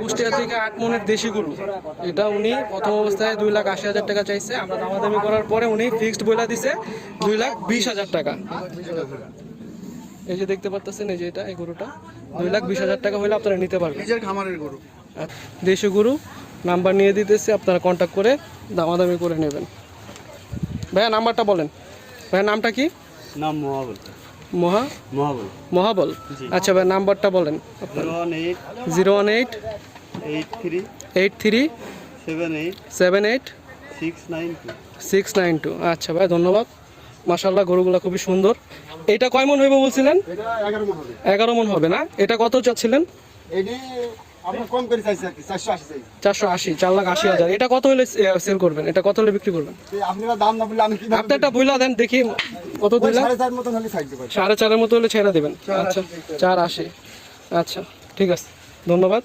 কুষ্টিয়া থেকে 8 মনের দেশি গরু, এটা উনি প্রথম অবস্থায় 2,80,000 টাকা চাইছে। আমরা দামাদামি করার পরে উনি ফিক্সড বলে দিছে 2,20,000 টাকা। এই যে দেখতে পাচ্ছেন, এই যে এটা, এই গরুটা 2,20,000 টাকা হলে আপনারা নিতে পারবেন। নিজের খামারের গরু, দেশি গরু। নাম্বার নিয়ে দিতেছে, আপনারা কন্ট্যাক্ট করে দামাদামি করে নেবেন। ভাইয়া নাম্বারটা বলেন। ভাইয়া নামটা কি? নাম মহাবল। মহাবল। মহাবল, আচ্ছা ভাই নাম্বারটা বলেন। 018 83 78 692। আচ্ছা ভাই ধন্যবাদ। মাশাআল্লাহ গরুগুলো খুবই সুন্দর। এটা কয় মন হইব বলছিলেন? এটা 11 মণ হবে। 11 মন হবে না? এটা কত চাচ্ছিলেন? এডি আমরা কম করে চাইছি আর কি, 480 চাই। 480, 4,80,000। এটা কত হলে সেল করবেন? এটা কত হলে বিক্রি করবেন? আপনারা দাম না বললে আমি কি আপনি একটা বইলা দেন দেখি কত দিলেন? 4.5 মতন হলে ছাড় দেব। 4.5 এর মতো হলে ছেড়ে দেবেন। আচ্ছা 480। আচ্ছা ঠিক আছে, ধন্যবাদ।